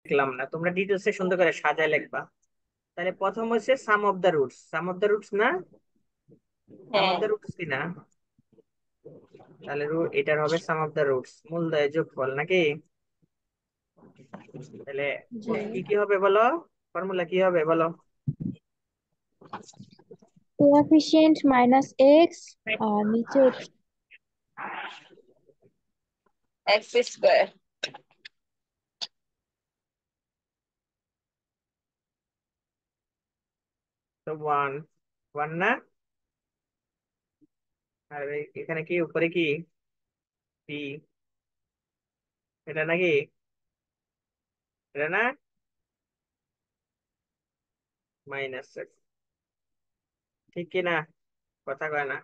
লিখলাম না, তোমরা ডিটেলসে সুন্দর করে সাজায় লিখবা। তাহলে প্রথম হচ্ছে sum of the roots, sum of the roots না, সাম অফ হ্যাঁ। দা রুটস কি না? তাহলে এটার হবে সাম অফ দা রুটস, মূলদয় যোগফল নাকি? তাহলে জি। কি কি হবে বলো, ফর্মুলা কি হবে বলো? কোএফিসিয়েন্ট মাইনাস এক্স আর নিচে হচ্ছে এক্স স্কোয়ার। তো ওয়ান, ওয়ান না? আর এখানে কি উপরে কি পি, এটা নাকি? এটা না, মাইনাস এক্স, ঠিক কি না? কথা কয় না।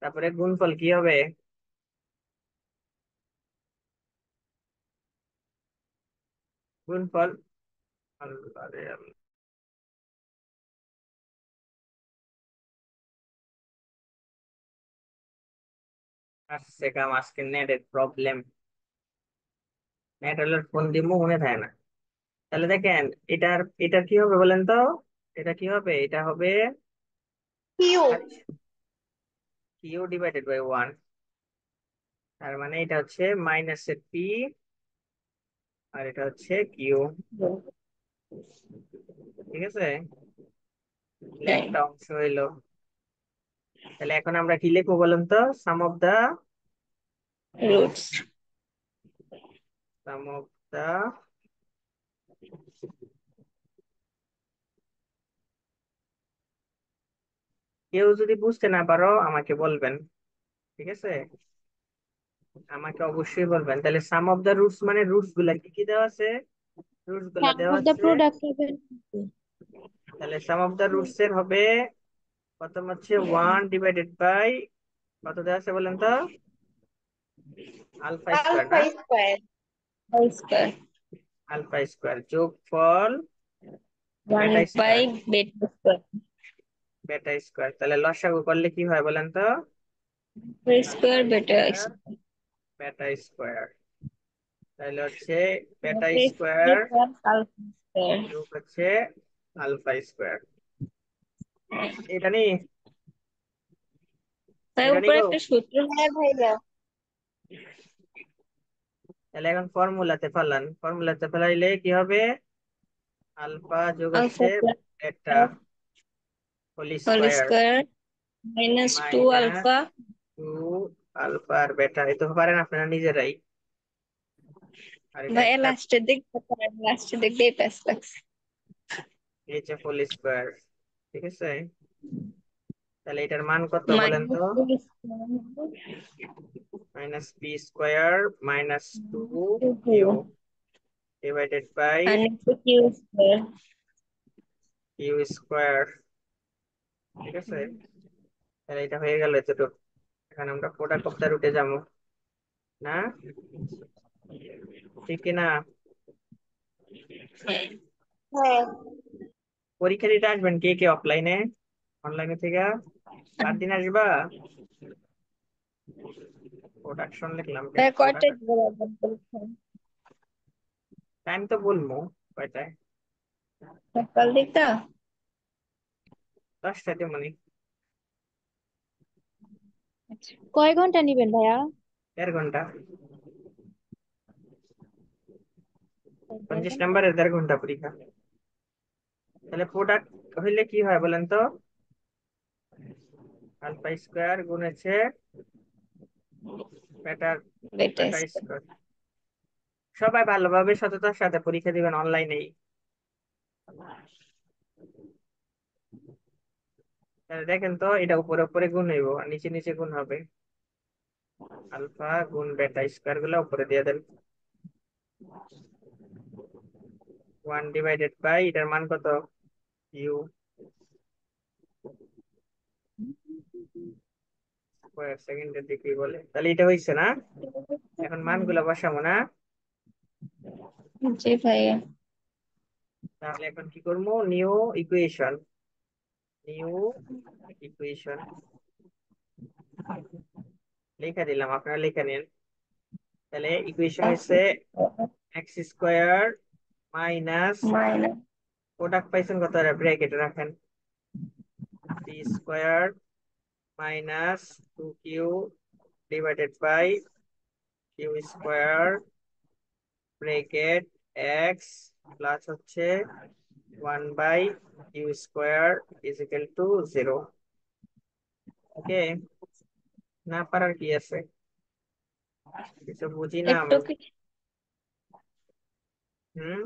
তারপরে গুণফল কি হবে? গুণফল, আল্লাহ রে আল্লাহ। আসছে কাম, আজকে নেটের প্রবলেম, নেট হলে ফোন দিব মনে থাকে না। তাহলে দেখেন, এটার এটার কি হবে বলেন তো? এটা কি হবে? এটা হবে Q. Q divided by one. তার মানে এটা হচ্ছে মাইনাস এর পি, আর এটা হচ্ছে কিউ। ঠিক আছে, তাহলে হ্যাঁ। একটা অংশ হইলো। তাহলে এখন আমরা কি লিখবো বলেন তো? Sum of the, roots. Sum of the, কেউ যদি বুঝতে না পারো আমাকে বলবেন, ঠিক আছে? আমাকে অবশ্যই বলবেন। তাহলে সাম অফ দা রুটস মানে রুটস গুলা কি কি দেওয়া আছে? রুটস গুলা সাম দেওয়া অফ দ্য আছে। প্রোডাক্ট হবে। তাহলে সাম অফ দা রুটস এর হবে, প্রথম হচ্ছে ওয়ান ডিভাইডেড বাই, কত দেওয়া আছে বলেন তো? আলফা স্কোয়ার আলফা না? স্কোয়ার। স্কোয়ার। আলফা স্কোয়ার যোগফল ওয়ান বেটা বাই স্কোয়ার, বেটা স্কোয়ার। বেটা স্কোয়ার। তাহলে লসাগু করলে কি হয় বলেন তো? আলফা স্কোয়ার বেটা স্কোয়ার স্কোয়ার। বেটা স্কোয়ার। তাহলে হচ্ছে বেটা বেটা স্কোয়ার স্কোয়ার আলফা স্কোয়ার। যোগ হচ্ছে আলফা স্কোয়ার। এটা নেই, তাই এটা উপরে নিব। একটা সূত্র হয় ভাইয়া। তাহলে এখন ফর্মুলাতে ফেলান, ফর্মুলাতে ফেলাইলে কি হবে? আলফা যোগ আলফা হচ্ছে plus beta whole whole square square minus two minus alpha. Two alpha আর বেটা, এই তো পারেন আপনারা নিজেরাই। আর এটা ভাইয়া একটা লাস্টের দিক দিয়ে প্যাস লাগছে। নিচে হোল স্কোয়ার। ঠিক আছে, তাহলে এটার মান কত বলেন মাইনাস তো? Two square minus P square minus two two Q divided by আর নিচে কিউ স্কোয়ার। Q square. ঠিক আছে, তাহলে এটা হয়ে গেল এতটুকু। এখন আমরা প্রোডাক্ট অফ দ্য রুটে যাবো না, ঠিক কিনা? হ্যাঁ। পরীক্ষা দিতে আসবেন কে কে অফলাইনে, অনলাইনে থেকে? কার দিন আসবা? প্রোডাকশন লিখলাম কেন, ভাইয়া কয়টায় প্রোডাক্ট, দিতে পারবেন পরীক্ষা? টাইম তো বলবো কয়টায়। সকাল দিকটা? 10টাতে মানে, আচ্ছা। কয় ঘন্টা নিবেন ভাইয়া? 1.5 ঘন্টা। দেড় 50 ঘন্টা। নাম্বারের 1.5 ঘন্টা পরীক্ষা। তাহলে প্রোডাক্ট হইলে কি হয় বলেন তো? আলফা স্কোয়ার গুণ হচ্ছে বেটার, বেটা বেটা স্কোয়ার। স্কোয়ার। সবাই ভালোভাবে সততার সাথে পরীক্ষা দিবেন অনলাইনেই। তাহলে দেখেন তো, এটা উপরে উপরে গুণ হইব আর নিচে নিচে গুণ হবে। আলফা গুণ বেটা স্কোয়ার গুলো উপরে দিয়ে দেন। ওয়ান ডিভাইডেড বাই এটার মান কত? ইউ স্কোয়ার, সেকেন্ডের দিকে বলে। তাহলে এটা হয়েছে না? এখন মানগুলো বসাবো না? জি ভাইয়া। তাহলে এখন কি করবো? নিউ ইকুয়েশন, নিউ ইকুয়েশন লিখে দিলাম, আপনারা লিখে নিন। তাহলে ইকুয়েশন হচ্ছে X square minus minus product পাইছেন কত, ব্র্যাকেটে রাখেন, P square minus 2q divided by Q square bracket X plus হচ্ছে 1/q² ইজ ইকুয়াল টু 0। ওকে, না পারার কি আছে, কিছু বুঝি না একটু আমি। কি হুম,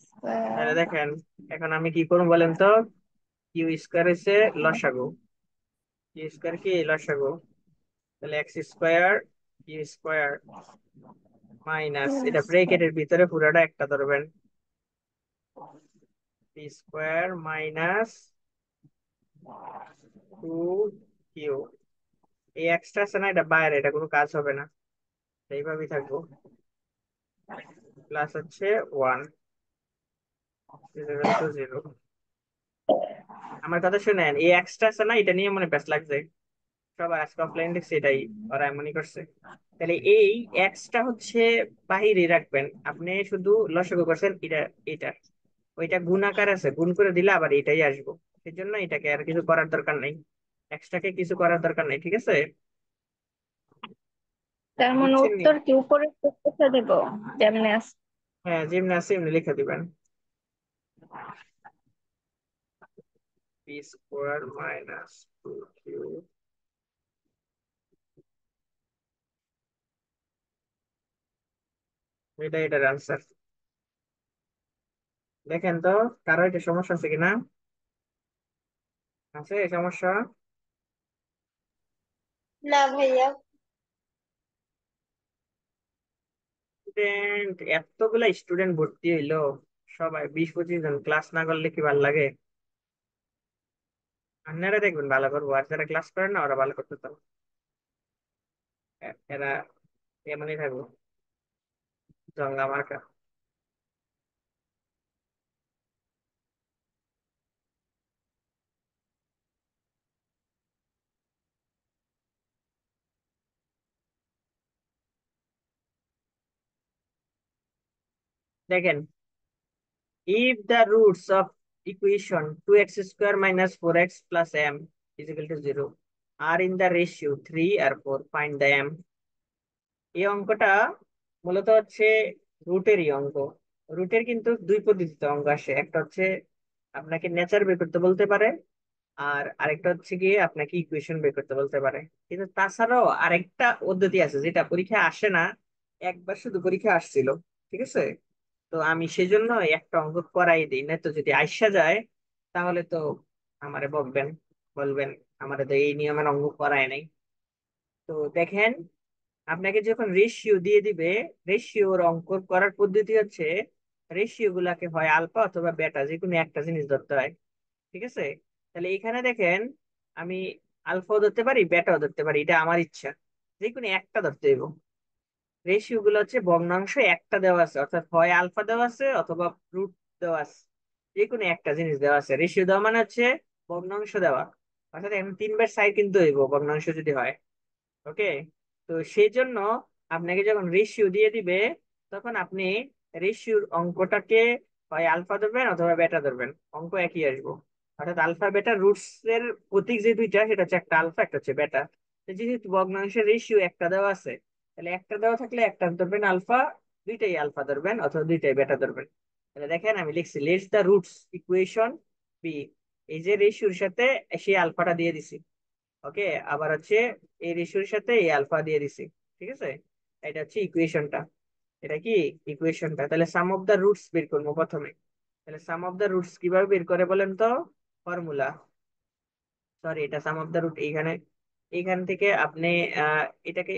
স্কয়ার তাহলে দেখেন এখন আমি কি করবো বলেন তো, কিউ² হচ্ছে লসাগু, কিউ² কি লসাগু, তাহলে x² কিউ² মাইনাস, এটা ব্রেকেটের ভিতরে পুরোটা একটা ধরবেন, p² মাইনাস 2q, এই এক্সট্রা আছে না, এটা বাইরে, এটা কোনো কাজ হবে না, এইভাবেই থাকবো, প্লাস হচ্ছে 1 ইকুয়াল টু 0। আমার কথা শুনেন, এই এক্সট্রা আছে না, এটা নিয়ে মনে ব্যস্ত লাগছে, সবার আজকে অফলাইন দেখছি এটাই, ওরা এমনই করছে। তাহলে এই এক্সট্রা হচ্ছে বাহিরে রাখবেন, আপনি শুধু লসাগু করছেন এটা, এটা ওইটা গুণ আকার আছে, গুণ করে দিলে আবার এটাই আসবো, সেই জন্য এটাকে আর কিছু করার দরকার নেই, এক্সট্রাকে কিছু করার দরকার নেই, ঠিক আছে? তার মানে বুঝছেন নি? উত্তর কি উপরে লিখে দেব যেমনি আছে? হ্যাঁ, যেমনি আছে এমনি লিখে দিবেন, p² মাইনাস 2q, এটার আনসার। দেখেন তো কারো এটা সমস্যা আছে কিনা, আছে সমস্যা? না ভাইয়া। স্টুডেন্ট, এতগুলা স্টুডেন্ট ভর্তি হইলো, সবাই 20-25 জন, ক্লাস না করলে কি ভালো লাগে? আপনারা দেখবেন ভালো করবো, আর যারা ক্লাস করেন না ওরা ভালো করতে চান, এরা এমনই থাকবো, জঙ্গা মার্কা। দেখেন, if the roots of equation 2x² minus 4x plus m is equal to 0 are in the ratio 3 or 4, find the m। এই অঙ্কটা মূলত হচ্ছে রুটেরই অঙ্ক, রুটের কিন্তু দুই পদ্ধতিতে অঙ্ক আসে, একটা হচ্ছে আপনাকে নেচার বের করতে বলতে পারে, আর আরেকটা হচ্ছে গিয়ে আপনাকে ইকুয়েশন বের করতে বলতে পারে। কিন্তু তাছাড়াও আরেকটা পদ্ধতি আছে যেটা পরীক্ষা আসে না, একবার শুধু পরীক্ষা আসছিল, ঠিক আছে? তো আমি সেজন্য একটা অঙ্ক করাই দিই, না তো যদি আইসা যায় তাহলে তো আমারে বকবেন, বলবেন আমারে তো এই নিয়মের অঙ্ক করায় নাই। তো দেখেন, আপনাকে যখন রেশিও দিয়ে দিবে, রেশিওর অঙ্ক করার পদ্ধতি হচ্ছে রেশিও গুলাকে হয় আলফা অথবা বেটা, যে কোনো একটা জিনিস ধরতে হয়, ঠিক আছে? তাহলে এখানে দেখেন, আমি আলফাও ধরতে পারি বেটাও ধরতে পারি, এটা আমার ইচ্ছা, যে কোনো একটা ধরতে হইব। রেশিও গুলো হচ্ছে ভগ্নাংশ একটা দেওয়া আছে, অর্থাৎ হয় আলফা দেওয়া আছে অথবা রুট দেওয়া আছে, যে কোনো একটা জিনিস দেওয়া আছে, রেশিও দেওয়া মানে হচ্ছে ভগ্নাংশ দেওয়া, অর্থাৎ এখন 3 বার সাইড কিন্তু হইব ভগ্নাংশ যদি হয়। ওকে, তো সেই জন্য আপনাকে যখন রেশিও দিয়ে দিবে, তখন আপনি রেশিওর অঙ্কটাকে হয় আলফা ধরবেন অথবা বেটা ধরবেন, অঙ্ক একই আসবো। অর্থাৎ আলফা বেটা রুটস এর প্রতীক যে দুইটা, সেটা হচ্ছে একটা আলফা একটা হচ্ছে বেটা। তো যেহেতু ভগ্নাংশের রেশিও একটা দেওয়া আছে, তাহলে একটা দেওয়া থাকলে একটা ধরবেন আলফা, দুইটাই আলফা ধরবেন অথবা দুইটাই বেটা ধরবেন। তাহলে দেখেন আমি লিখছি let's the roots equation B, এই যে রেশিওর সাথে সেই আলফাটা দিয়ে দিছি। ওকে, আবার হচ্ছে এই রেশিওর সাথে এই আলফা দিয়ে দিছি, ঠিক আছে? এটা হচ্ছে ইকুয়েশনটা, এটা কি ইকুয়েশনটা। তাহলে সাম অফ দা রুটস বের করবো প্রথমে, তাহলে সাম অফ দা রুটস কিভাবে বের করে বলেন তো, ফর্মুলা, সরি এটা সাম অফ দা রুট, এইখানে এইখান থেকে আপনি এটাকে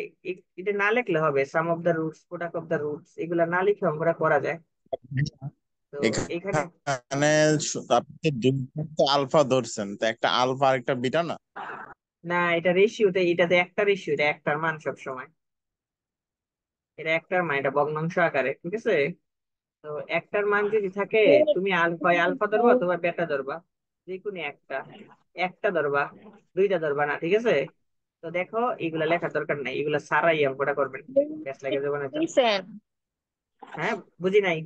এটা না লিখলে হবে, sum of the roots product of the roots এগুলা না লিখে আমরা করা যায়। তো এইখানে এখানে আপনি দুইটা আলফা ধরছেন, তো একটা আলফা আর একটা বিটা না? না, এটা রেশিওতে, এটাতে একটা রেশিও, এটা একটার মান সব সময়, এটা একটার মান, এটা ভগ্নাংশ আকারে, ঠিক আছে? তো একটার মান যদি থাকে, তুমি আলফা আলফা ধরবা অথবা বেটা ধরবা, যে কোনো একটা, একটা ধরবা, দুইটা ধরবা না, ঠিক আছে? তো দেখো এগুলা লেখার দরকার নাই, এগুলা সারাই অঙ্কটা করবেন, ব্যাস লেগে যাবে না তো। দিছেন হ্যাঁ, বুঝি নাই।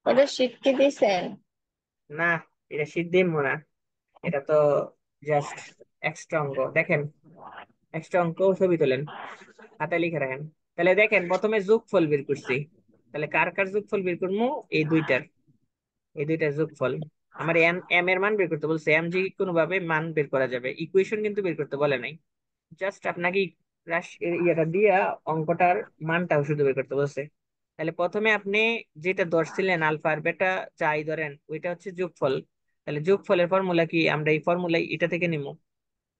ওটা শীট কি দিছেন? না, এটা সিদ্ধি না, এটা তো জাস্ট এক্সট্রা অঙ্ক। দেখেন, এক্সট্রা অঙ্ক ছবি তোলেন, খাতায় লিখে রাখেন। তাহলে দেখেন, প্রথমে যোগফল বের করছি। তাহলে কার কার যোগফল বের করবো? এই দুইটার, এই দুইটার যোগফল। আমার এম এম এর মান বের করতে বলছে। এম যে কোনো ভাবে মান বের করা যাবে, ইকুয়েশন কিন্তু বের করতে বলে নাই। জাস্ট আপনাকে ইয়েটা দিয়া অঙ্কটার মানটাও শুধু বের করতে বলছে। তাহলে প্রথমে আপনি যেটা ধরছিলেন আলফা আর বেটা, যাই ধরেন ওইটা হচ্ছে যোগফল। তাহলে যোগফলের ফর্মুলা কি? আমরা এই ফর্মুলা এটা থেকে নিব।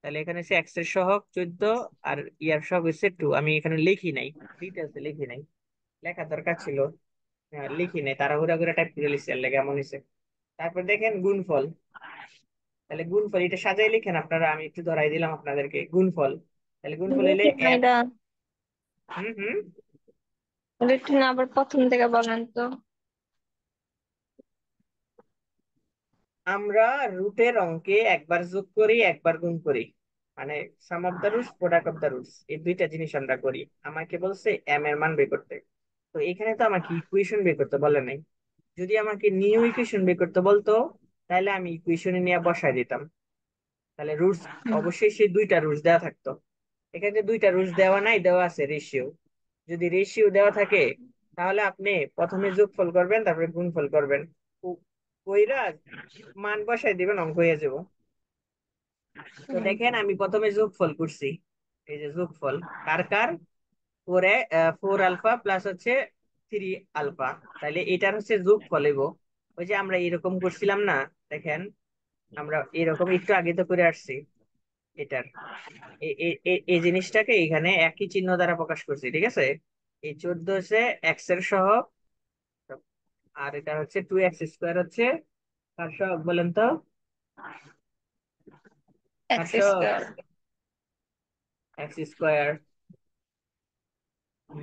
তাহলে এখানে হচ্ছে এক্স এর সহগ 14, আর ইয়ার সহগ হচ্ছে 2। আমি এখানে লিখি নাই, ডিটেলসে লিখি নাই, লেখা দরকার ছিল। লিখি নাই, তাড়াহুড়া করে টাইপ করে লিখছি, আর লেগে এমন হয়েছে। তারপর দেখেন গুণফল। তাহলে গুণফল এটা সাজাই লিখেন আপনারা, আমি একটু ধরাই দিলাম আপনাদেরকে গুণফল। তাহলে গুণফল হইলে বুঝি না এম। এটা। হুম হুম। ওটা একটু না আবার প্রথম থেকে বলেন তো। আমরা রুটের অঙ্কে একবার যোগ করি, একবার গুণ করি, মানে sum of the roots, product of the roots, এই দুইটা জিনিস আমরা করি। আমাকে বলছে এম এর মান বের করতে। তো এখানে তো আমাকে ইকুয়েশন বের করতে বলে নাই। যদি আমাকে নিউ ইকুয়েশন বের করতে বলতো, তাহলে আমি ইকুয়েশনে নিয়ে বসায় দিতাম। তাহলে রুটস, অবশ্যই সেই দুইটা রুটস দেওয়া থাকতো। এখানে দুইটা রুটস দেওয়া নাই, দেওয়া আছে রেশিও। যদি রেশিও দেওয়া থাকে, তাহলে আপনি প্রথমে যোগফল করবেন, তারপরে গুণফল করবেন। কইরা মান বসাই দিবেন, অঙ্ক হয়ে যাব। তো দেখেন, আমি প্রথমে যোগফল করছি। এই যে যোগফল, কার কার? 4 আলফা প্লাস হচ্ছে 3 আলফা। তাহলে এটার হচ্ছে যোগফল হইব। ওই যে আমরা এরকম করছিলাম না, দেখেন, আমরা এরকম একটু আগে তো করে আসছি। এটার এই জিনিসটাকে এখানে একই চিহ্ন দ্বারা প্রকাশ করছি, ঠিক আছে? এই 14 হচ্ছে এক্স এর সহগ, আর এটা হচ্ছে 2x² হচ্ছে কার সহগ বলেন তো? কার এক্স সহগ? স্কোয়ার। x²।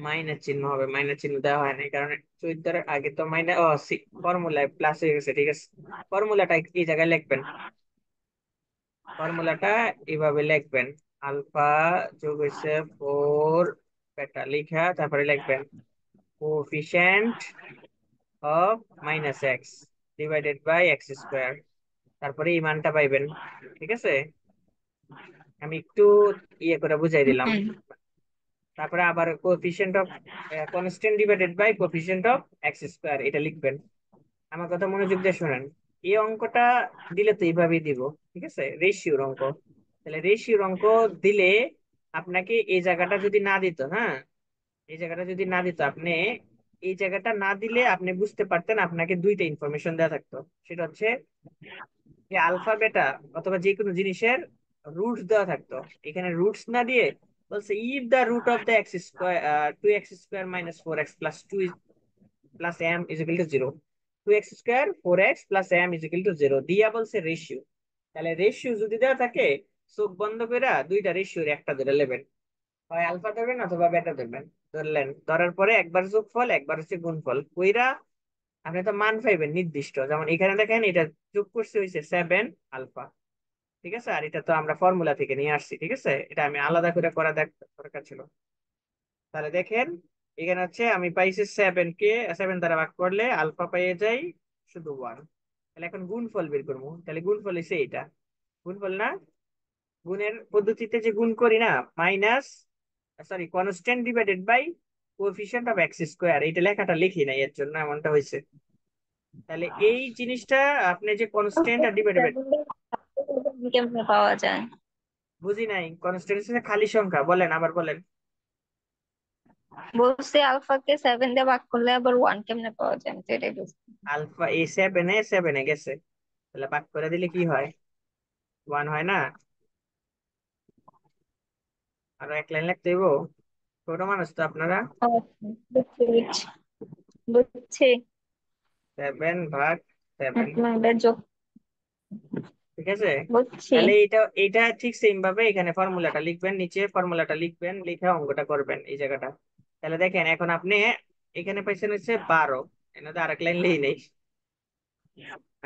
মাইনাস চিহ্ন হবে, মাইনাস চিহ্ন দেওয়া হয় নাই কারণ 14 আগে তো মাইনাস, ও ফর্মুলায় প্লাস হয়ে গেছে, ঠিক আছে। ফর্মুলাটা এই জায়গায় লিখবেন, ফর্মুলাটা এইভাবে লিখবেন। আলফা যোগ হচ্ছে 4 বেটা লিখা, তারপরে লিখবেন coefficient of -x divided by x²। তারপরে এই মানটা পাইবেন, ঠিক আছে? আমি একটু ইয়ে করে বুঝাই দিলাম। হুম। তারপরে আবার coefficient of constant divided by coefficient of x², এটা লিখবেন। আমার কথা মনোযোগ দিয়ে শোনেন। এই অঙ্কটা দিলে তো এইভাবেই দিব, ঠিক আছে? রেশিওর অঙ্ক। তাহলে রেশিওর অঙ্ক দিলে আপনাকে এই জায়গাটা যদি না দিত, হ্যাঁ, এই জায়গাটা যদি না দিত, আপনি এই জায়গাটা না দিলে আপনি বুঝতে পারতেন, আপনাকে দুইটা ইনফরমেশন দেওয়া থাকতো। সেটা হচ্ছে যে আলফা বেটা অথবা যে কোনো জিনিসের রুটস দেওয়া থাকতো। এখানে রুটস না দিয়ে বলছে if the root of the x², 2x² - 4x plus 2 plus m is equal to 0, 2x² 4x plus m is equal to 0 দিয়া বলছে রেশিও। তাহলে রেশিও যদি দেওয়া থাকে, চোখ বন্ধ করে দুইটা রেশিওর একটা ধরে নেবেন, হয় আলফা ধরবেন অথবা বেটা ধরবেন। ধরলেন, ধরার পরে একবার যোগফল, একবার হচ্ছে গুণফল কইরা আপনি তো মান পাইবেন নির্দিষ্ট। যেমন এখানে দেখেন, এটা যোগ করছে হয়েছে 7 আলফা, ঠিক আছে? আর এটা তো আমরা ফর্মুলা থেকে নিয়ে আসছি, ঠিক আছে? এটা আমি আলাদা করে করা দরকার ছিল। তাহলে দেখেন, এখানে হচ্ছে আমি পাইছি 7 দ্বারা ভাগ করলে আলফা পেয়ে যাই শুধু 1। তাহলে এখন গুণফল বের করবো। তাহলে গুণফল হচ্ছে এটা, গুণফল না? গুণের পদ্ধতিতে যে গুণ করি না, minus, sorry, constant divided by coefficient of x², এটা লেখাটা লিখি নাই, এর জন্য এমনটা হয়েছে। তাহলে এই জিনিসটা আপনি যে কনস্ট্যান্ট আর ডিভাইডেড, কেমনে পাওয়া যায়? বুঝি নাই। কনস্ট্যান্ট খালি সংখ্যা, বলেন, আবার বলেন। বলছি আলফাকে 7 দিয়ে ভাগ করলে আবার 1 কেমনে পাওয়া যায়, আমি তো এটাই বুঝছি। আলফা এই 7-এ গেছে, তাহলে ভাগ করে দিলে কি হয়? 1 হয় না? আরো এক লাইন লিখতে হইব, ছোট মানুষ তো আপনারা। আচ্ছা, বুঝছি বুঝছি বুঝছি। 7/7, আপনাদের যোগ ঠিক আছে? বুঝছি। তাহলে এটা এটা ঠিক সেম ভাবে এখানে ফর্মুলাটা লিখবেন, নিচে ফর্মুলাটা লিখবেন, লিখে অঙ্কটা করবেন এই জায়গাটা। তাহলে দেখেন, এখন আপনি এখানে পাইছেন হচ্ছে 12, এনাদের আরেক লাইন লিখে নেই।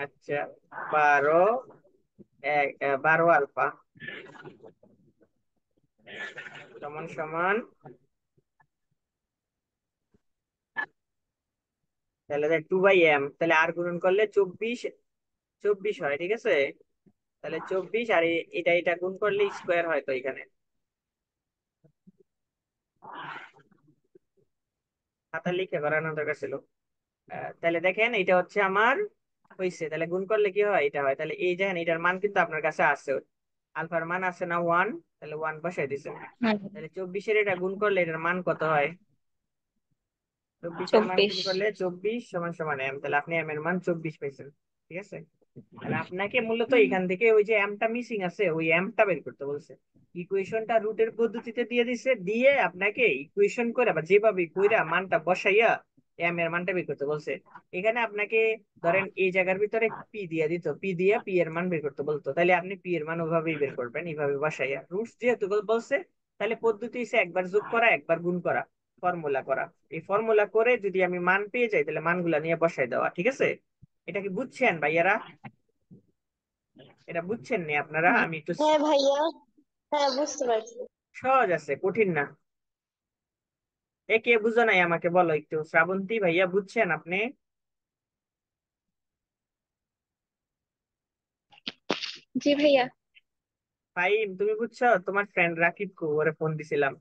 আচ্ছা, 12, 12 আলফা সমান সমান তাহলে 2/m, তাহলে আর গুণন করলে 24 24 হয়, ঠিক আছে। তাহলে 24 আর এটা এটা গুণ করলে স্কোয়ার হয় তো এখানে। খাতা লিখে করানো দরকার ছিল। তাহলে দেখেন এটা হচ্ছে আমার হয়েছে, তাহলে গুণ করলে কি হয়, এটা হয়। তাহলে এই দেখেন এটার মান কিন্তু আপনার কাছে আছে, আলফার মান আছে না 1, তাহলে 1 বসাই দিছেন। তাহলে 24-এর এটা গুণ করলে এটার মান কত হয়, 24-এর মান গুণ 24। করলে 24 সমান সমান m, তাহলে আপনি m এর মান 24 পাইছেন, ঠিক আছে। তাহলে আপনাকে মূলত এখান থেকে ওই যে এমটা মিসিং আছে ওই এমটা বের করতে বলছে। ইকুয়েশনটা রুটের পদ্ধতিতে দিয়ে দিছে, দিয়ে আপনাকে ইকুয়েশন করে বা যেভাবে কইরা মানটা বসাইয়া এম এর মানটা বের করতে বলছে। এখানে আপনাকে ধরেন এই জায়গার ভিতরে পি দিয়ে দিত, পি দিয়ে পি এর মান বের করতে বলতো, তাহলে আপনি পি এর মান ওভাবেই বের করবেন, এইভাবে বসাইয়া। রুটস যেহেতু বলছে, তাহলে পদ্ধতি হচ্ছে একবার যোগ করা একবার গুণ করা, ফর্মুলা করা। এই ফর্মুলা করে যদি আমি মান পেয়ে যাই তাহলে মানগুলা নিয়ে বসাই দেওয়া, ঠিক আছে। এটা কি বুঝছেন ভাইয়ারা? এটা বুঝছেন নি আপনারা? আমি একটু হ্যাঁ ভাইয়া, হ্যাঁ বুঝতে পারছি। সহজ আছে, কঠিন না। এ কে বুঝো নাই আমাকে বলো একটু। শ্রাবন্তী ভাইয়া বুঝছেন আপনি? জি ভাইয়া। ফাইম তুমি বুঝছো? তোমার ফ্রেন্ড রাকিব কো, ওরে ফোন দিছিলাম,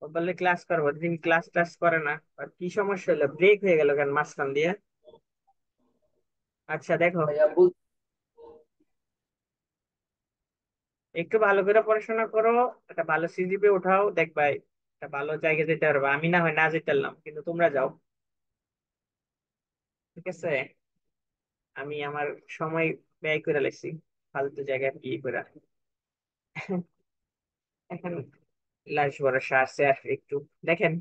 ও বললে ক্লাস করবো, তুমি ক্লাস ক্লাস করে না। আর কি সমস্যা হলো, ব্রেক হয়ে গেল কেন মাঝখান দিয়ে? আচ্ছা দেখো, একটু ভালো করে পড়াশোনা করো, একটা ভালো সিজিপি উঠাও, দেখবা একটা ভালো জায়গায় যেতে পারবে। আমি না হয় না যেতে পারলাম, কিন্তু তোমরা যাও, ঠিক আছে। আমি আমার সময় ব্যয় করে লাগছি ফালতু জায়গায় বিয়ে করে। এখন লাশ ভরসা আছে আর একটু। দেখেন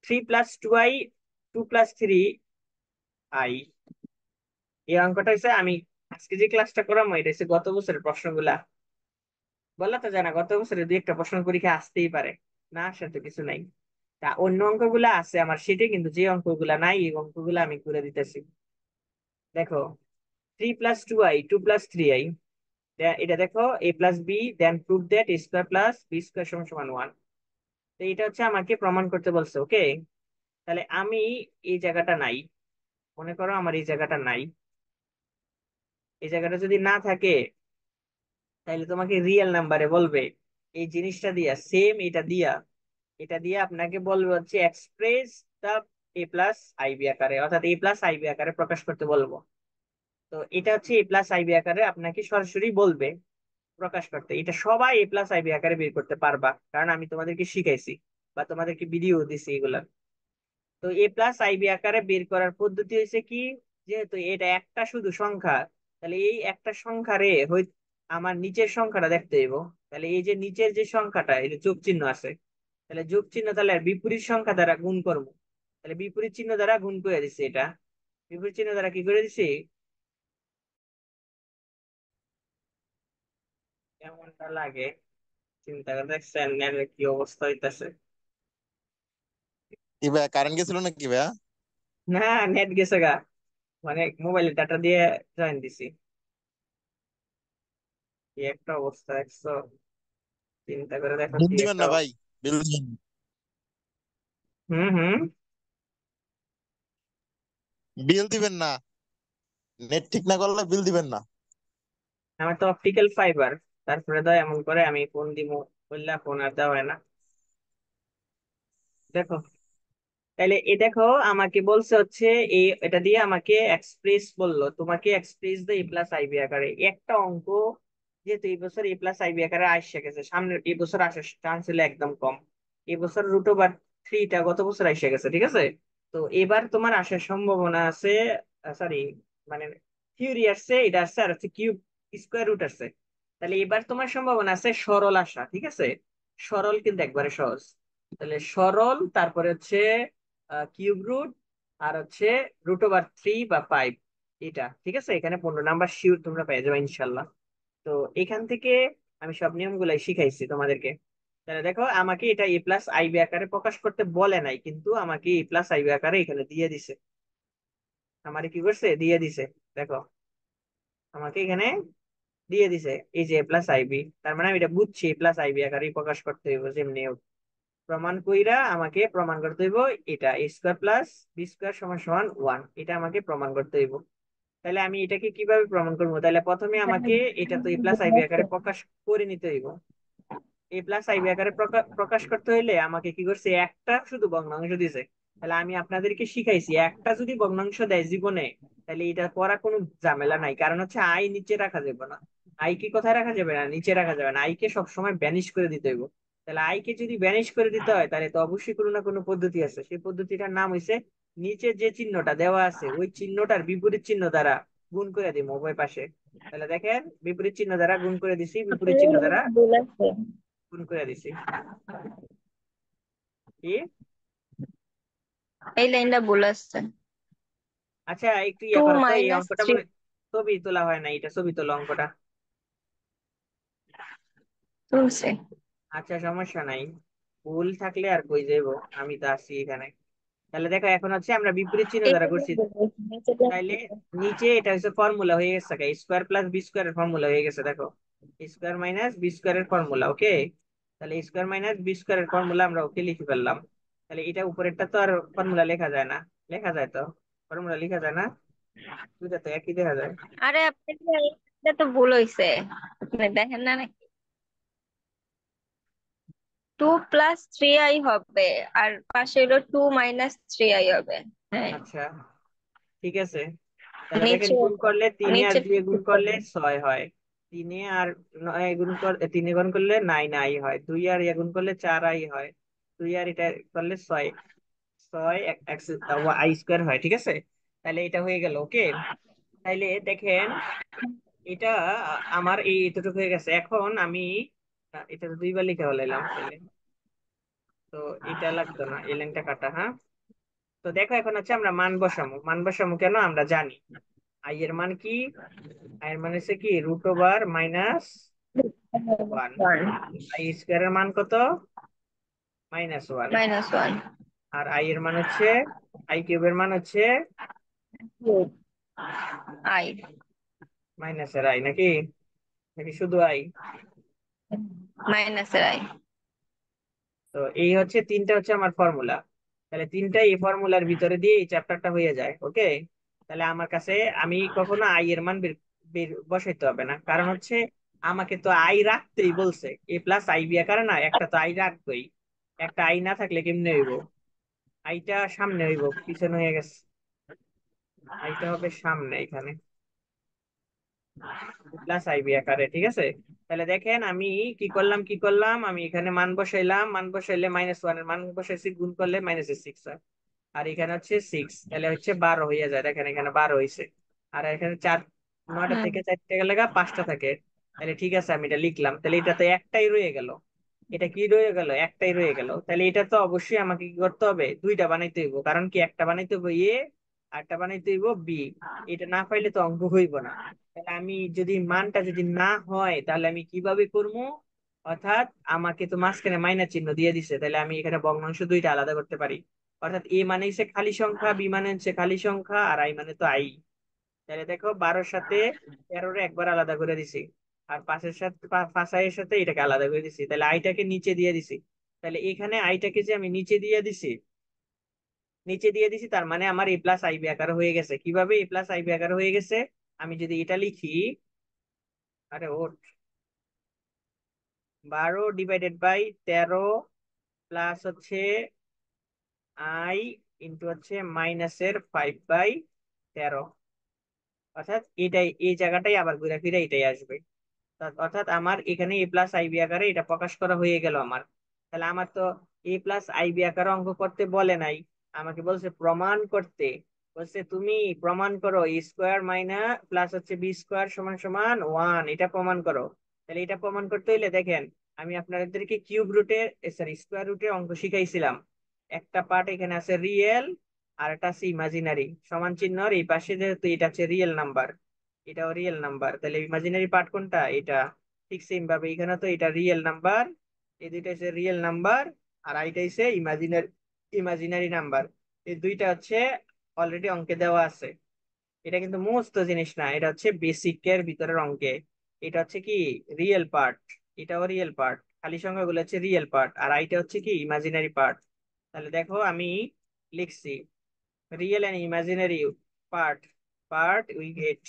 3 + 2i, 2 + 3i, এই অঙ্কটা হচ্ছে আমি আজকে যে ক্লাসটা করাম এটা হচ্ছে গত বছরের প্রশ্নগুলা। বলা তো জানা গত বছরের দুই একটা প্রশ্ন পরীক্ষা আসতেই পারে, না আসার তো কিছু নাই। তা অন্য অঙ্কগুলা আছে আমার শীটে, কিন্তু যে অঙ্কগুলা নাই এই অঙ্কগুলা আমি করে দিতেছি। দেখো 3 + 2i, 2 + 3i, এটা দেখো a + b, then prove that a² + b² = 1। তো এটা হচ্ছে আমাকে প্রমাণ করতে বলছে, ওকে। তাহলে আমি এই জায়গাটা নাই, মনে করো আমার এই জায়গাটা নাই, এই জায়গাটা যদি না থাকে তাহলে তোমাকে রিয়েল নাম্বারে বলবে এই জিনিসটা দিয়া, সেম এটা দিয়া আপনাকে বলবে হচ্ছে এক্সপ্রেস দা a + ib আকারে, অর্থাৎ a + ib আকারে প্রকাশ করতে বলবো। তো এটা হচ্ছে a + ib আকারে আপনাকে সরাসরি বলবে প্রকাশ করতে। এটা সবাই a + ib আকারে বের করতে পারবা, কারণ আমি তোমাদেরকে শিখাইছি বা তোমাদেরকে ভিডিও দিছি এগুলা। তো a + ib আকারে বের করার পদ্ধতি হয়েছে কি, যেহেতু এটা একটা শুধু সংখ্যা, তাহলে এই একটা সংখ্যা রে আমার নিচের সংখ্যাটা দেখতে হইব। তাহলে এই যে নিচের যে সংখ্যাটা, এই যে যোগ চিহ্ন আছে, তাহলে যোগ চিহ্ন তাহলে আর বিপরীত সংখ্যা দ্বারা গুণ করবো। তাহলে বিপরীত চিহ্ন দ্বারা গুণ করে দিছি, এটা বিপরীত চিহ্ন দ্বারা কি করে দিছি, কেমনটা লাগে চিন্তা করে দেখছেন কি অবস্থা হইতাছে? কি ভাইয়া, কারেন্ট গেছিল নাকি ভাইয়া? না, নেট গেছে গা, মানে মোবাইলের ডাটা দিয়ে জয়েন দিছি। কি একটা অবস্থা দেখছো, চিন্তা করে দেখো বিল কি দিবেন একটা না ভাই, বিল দিবেন। হুম হুম। বিল দিবেন না, নেট ঠিক না করলে বিল দিবেন না। আমার তো অপটিক্যাল ফাইবার, তারপরে দাও এমন করে আমি ফোন দিব, বললা ফোন আর দেওয়া হয় না। দেখো, তাহলে এ দেখো আমাকে বলছে হচ্ছে এটা দিয়ে আমাকে এক্সপ্রেস বললো, তোমাকে এক্সপ্রেস দা a + ib আকারে একটা অঙ্ক। যেহেতু এই বছর a + ib আকারে আসছে গেছে, সামনের এই বছর আসার চান্স হলো একদম কম। এই বছর √3টা গত বছর এসে গেছে, ঠিক আছে। তো এবার তোমার আসার সম্ভাবনা আছে, সরি, মানে থিওরি আসছে, এটা আসছে, আর হচ্ছে কিউব স্কোয়ার রুট আসছে। তাহলে এবার তোমার সম্ভাবনা আছে সরল আসা, ঠিক আছে। সরল কিন্তু একবারে সহজ। তাহলে সরল, তারপরে হচ্ছে কিউব রুট, আর হচ্ছে √3 বা 5, এটা ঠিক আছে। এখানে 15 নাম্বার শিওর তোমরা পেয়ে যাবে ইনশাল্লাহ। তো এখান থেকে আমি সব নিয়মগুলাই শিখাইছি তোমাদেরকে। তাহলে দেখো আমাকে এটা a + ib আকারে প্রকাশ করতে বলে নাই, কিন্তু আমাকে a + ib আকারে এখানে দিয়ে দিছে, আমারে কি করছে দিয়ে দিছে। দেখো আমাকে এখানে দিয়ে দিছে এই যে a + ib, তার মানে আমি এটা বুঝছি a + ib আকারে প্রকাশ করতে হইব যেমনি হোক। প্রমাণ কইরা আমাকে প্রমাণ করতে হইব এটা এ স্কোয়ার প্লাস বি স্কোয়ার সমান সমান 1, এটা আমাকে প্রমাণ করতে হইব। তাহলে আমি এটাকে কিভাবে প্রমাণ করবো? তাহলে প্রথমে আমাকে এটা তো এ প্লাস আইবি আকারে প্রকাশ করে নিতে হইব। এ প্লাস আইবি আকারে প্রকাশ করতে হইলে আমাকে কি করছে, একটা শুধু ভগ্নাংশ দিছে। তাহলে আমি আপনাদেরকে শিখাইছি একটা যদি ভগ্নাংশ দেয় জীবনে, তাহলে এটা করা কোনো ঝামেলা নাই। কারণ হচ্ছে আই নিচে রাখা যাবে না। আই কে কোথায় রাখা যাবে না? নিচে রাখা যাবে না। আই কে সবসময় ব্যানিশ করে দিতে হইব। তাহলে আই কে যদি ব্যানিশ করে দিতে হয়, তাহলে তো অবশ্যই কোনো না কোনো পদ্ধতি আছে। সেই পদ্ধতিটার নাম হইছে নিচে যে চিহ্নটা দেওয়া আছে ওই চিহ্নটার বিপরীত চিহ্ন দ্বারা গুণ করে দিব উভয় পাশে। তাহলে দেখেন, বিপরীত চিহ্ন দ্বারা গুণ করে দিছি, বিপরীত চিহ্ন দ্বারা ভুল আছে। গুণ করে দিছি। কি? এই লাইনটা ভুল আছে। আচ্ছা, একটু টু ইয়ে করো তো, এই মাইনাস অঙ্কটা থ্রি। মনে ছবি তোলা হয় না, এটা ছবি তোলা অঙ্কটা। তুলছে। আচ্ছা, সমস্যা নাই। ভুল থাকলে আর কই যাইবো, আমি তো আছি এখানে। তাহলে দেখো, এখন হচ্ছে আমরা বিপরীত চিহ্ন এই দ্বারা লাইনটা করছি। ভুল হয়েছে, নিচে প্লাস তাইলে আছে। নিচে এটা হচ্ছে ফর্মুলা হয়ে গেছে, স্কোয়ার প্লাস বি স্কোয়ার এর ফর্মুলা হয়ে গেছে। দেখো, স্কোয়ার মাইনাস বি স্কোয়ার এর ফর্মুলা, ওকে। তাহলে স্কোয়ার মাইনাস বি স্কোয়ার এর ফর্মুলা আমরা ওকে লিখে ফেললাম। তাহলে এটা উপরেরটা তো আর ফর্মুলা লেখা যায় না? লেখা যায় তো, ফর্মুলা লেখা যায় না? দুটা তো একই দেখা যায়। আরে আপনি এটা তো ভুল হয়েছে, আপনি দেখেন না নাকি? 2 + 3i হবে, আর পাশে হলো 2 - 3i হবে। হ্যাঁ। আচ্ছা, ঠিক আছে। তাহলে দেখেন, নিচে গুণ করলে তিনে আর নিচে দুয়ে গুণ করলে 6 হয়। তিনে আর নয় গুণ করলে, তিনে গুণ করলে 9i হয়। দুই আর ইয়ে গুণ করলে 4i হয়। দুই আর এটা করলে 6, 6 আই স্কোয়ার হয়, ঠিক আছে। তাহলে এটা হয়ে গেল, ওকে। তাইলে দেখেন, এটা আমার এই এতটুকু হয়ে গেছে। এখন আমি এটা তো দুইবার লিখে ফেলাইলাম তাইলে, তো এটা লাগতো না, এই লাইনটা কাটা, হ্যাঁ। তো দেখো, এখন হচ্ছে আমরা মান বসাবো। মান বসাবো কেন? আমরা জানি আই এর মান কি। আই এর মান হচ্ছে কি, √/-1। আই স্কোয়ারের মান কত? -1। -1। আর আই এর মান হচ্ছে, আই কিউবের মান হচ্ছে আই মাইনাসের আই, নাকি? নাকি শুধু আই? মাইনাসের আই। তো এই হচ্ছে তিনটা হচ্ছে আমার ফর্মুলা। তাহলে তিনটা এই ফর্মুলার ভিতরে দিয়ে এই চ্যাপ্টারটা হয়ে যায়, ওকে। তাহলে আমার কাছে আমি কখনো আই এর মান বের বের বসাইতে হবে না, কারণ হচ্ছে আমাকে তো আই রাখতেই বলছে। এ প্লাস আই বি আকারে না, একটা তো আই রাখবেই। একটা আই না থাকলে কেমনে হইব? আইটা সামনে হইব, পিছনে হয়ে গেছে। আইটা হবে সামনে এখানে, প্লাস আইবি আকারে, ঠিক আছে। তাহলে দেখেন, আমি কি করলাম, আমি এখানে মান বসাইলাম। মান বসাইলে -1 এর মান বসাইছি, গুণ করলে -6 হয়। আর এখানে হচ্ছে 6, তাহলে হচ্ছে 12 হইয়া যায়। দেখেন, এখানে 12 হয়েছে। আর এখানে 4, 9টা হুম। থেকে 4টা গেলে 5টা থাকে। তাহলে ঠিক আছে, আমি এটা লিখলাম। তাহলে এটা তো একটাই রয়ে গেল। এটা কি রয়ে গেল? একটাই রয়ে গেল। তাহলে এটা তো অবশ্যই আমাকে কি করতে হবে? দুইটা বানাইতে হইব। কারণ কি, একটা বানাইতে হইব এ, আর একটা বানাইতে হইব বি। এটা না পাইলে তো অঙ্ক হইব না। তাহলে আমি যদি মানটা যদি না হয়, তাহলে আমি কিভাবে করবো? অর্থাৎ আমাকে তো মাঝখানে মাইনাস চিহ্ন দিয়ে দিছে, তাহলে আমি এখানে ভগ্নাংশ দুইটা আলাদা করতে পারি। অর্থাৎ এ মানে হচ্ছে খালি সংখ্যা, বি মানে হচ্ছে খালি সংখ্যা, আর আই মানে তো আই। তাহলে দেখো, 12-র সাথে 13-রে একবার আলাদা করে দিছি। আর 5-এর সাথে 5i-এর সাথে এটাকে আলাদা করে দিছি। তাহলে আইটাকে নিচে দিয়ে দিছি। তাহলে এখানে আইটাকে যে আমি নিচে দিয়ে দিছি, তার মানে আমার এ প্লাস আইবি আকার হয়ে গেছে। কিভাবে এ প্লাস আইবি আকার হয়ে গেছে? আমি যদি এটা লিখি, আরে ও, 12/13 প্লাস হচ্ছে আই ইন্টু হচ্ছে -5/13, অর্থাৎ এটাই, এই জায়গাটাই আবার ঘুরে ফিরে এটাই আসবে। অর্থাৎ আমার এখানে এ প্লাস আইবি আকারে এটা প্রকাশ করা হয়ে গেল আমার। তাহলে আমার তো এ প্লাস আইবি আকারে অঙ্ক করতে বলে নাই, আমাকে বলছে প্রমাণ করতে। বলছে তুমি প্রমাণ করো এ স্কোয়ার মাইনাস প্লাস হচ্ছে বি স্কোয়ার সমান সমান 1, এটা প্রমাণ করো। তাহলে এটা প্রমাণ করতে হইলে দেখেন, আমি আপনাদেরকে কিউব রুটের, সরি স্কোয়ার রুটের অঙ্ক শিখাইছিলাম। একটা পার্ট এখানে আছে রিয়েল, আর একটা আছে ইমাজিনারি। সমান চিহ্নর এই পাশে যেহেতু এটা হচ্ছে রিয়েল নাম্বার, এটাও রিয়েল নাম্বার, তাহলে ইমাজিনারি পার্ট কোনটা? এটা। ঠিক সেম ভাবে এখানে তো এটা রিয়েল নাম্বার, এই দুইটা হচ্ছে রিয়েল নাম্বার, আর আইটা হচ্ছে ইমাজিনারি ইমাজিনারি নাম্বার। এই দুইটা হচ্ছে অলরেডি অঙ্কে দেওয়া আছে। এটা কিন্তু মস্ত জিনিস না, এটা হচ্ছে বেসিকের ভিতরের অঙ্কে। এটা হচ্ছে কি, রিয়েল পার্ট, এটাও রিয়েল পার্ট। খালি সংখ্যাগুলো হচ্ছে রিয়েল পার্ট, আর আইটা হচ্ছে কি ইমাজিনারি পার্ট। তাহলে দেখো আমি লিখছি real and imaginary part, we get.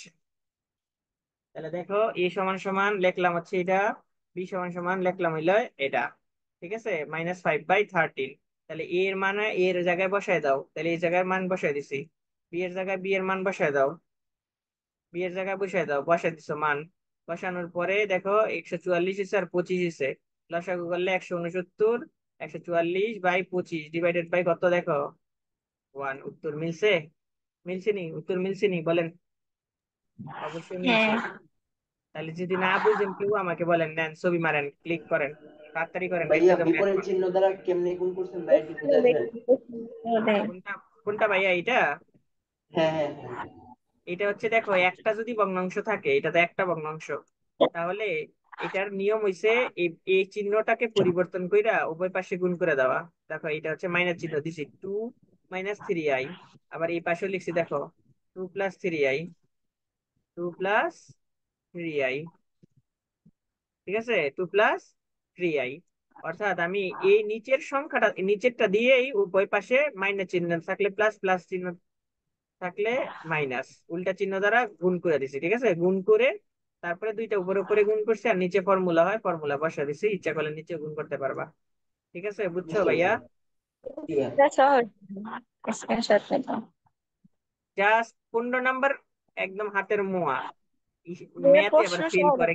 তাহলে দেখো এ সমান সমান লিখলাম হচ্ছে এটা, বি সমান সমান লিখলাম হইলো এটা। ঠিক আছে, -5/13। তাহলে এ এর মান এর জায়গায় বসায় দাও, তাহলে এই জায়গায় মান বসায় দিছি। বি এর জায়গায় বি এর মান বসায় দাও, বি এর জায়গায় বসায় দাও, বসায় দিছো মান। বসানোর পরে দেখো 144 হিসেবে আর 25 হিসেবে লসাগু করলে 169, 144/25 ডিভাইডেড বাই কত দেখো 1। উত্তর মিলছে? মিলছে নি? উত্তর মিলছে নি বলেন? অবশ্যই মিলছে। হ্যাঁ। তাহলে যদি না বুঝেন কেউ আমাকে বলেন, নেন ছবি মারেন, ক্লিক করেন, তাড়াতাড়ি করেন, কাটতে ভাইয়া যাবো বিপরীত এখন। চিহ্ন দ্বারা কেমনে গুণ করছেন ভাই একটু বুঝাই দিবেন? কোনটা? কোনটা ভাইয়া? এইটা? হ্যাঁ হ্যাঁ হ্যাঁ। এটা হচ্ছে দেখো একটা যদি ভগ্নাংশ থাকে, এটা তো একটা ভগ্নাংশ, তাহলে এটার নিয়ম হইছে এই এই চিহ্নটাকে পরিবর্তন কইরা উভয় পাশে গুণ করে দেওয়া। দেখো এটা হচ্ছে মাইনাস চিহ্ন দিছি, 2 - 3i। আবার এই পাশে লিখছি দেখো 2 + 3i, 2 + 3i। ঠিক আছে, 2 + 3i। অর্থাৎ আমি এই নিচের সংখ্যাটা নিচেরটা দিয়েই উভয় পাশে মাইনাস চিহ্ন থাকলে প্লাস, প্লাস চিহ্ন থাকলে মাইনাস, উল্টা চিহ্ন দ্বারা গুণ করে দিছি। ঠিক আছে, গুণ করে তারপরে দুইটা উপরে উপরে গুণ করছি, আর নিচে ফর্মুলা হয়, ফর্মুলা বসা দিছি, ইচ্ছা করলে নিচে গুণ করতে পারবা। ঠিক আছে, বুঝছো বুঝতে ভাইয়া? পারছি। জি ভাইয়া। এটা সহজ, স্ক্রিনশট নিতে। জাস্ট 15 নাম্বার, একদম হাতের মোয়া। যে ম্যাথে আবার প্রশ্ন ফেল সহজ করে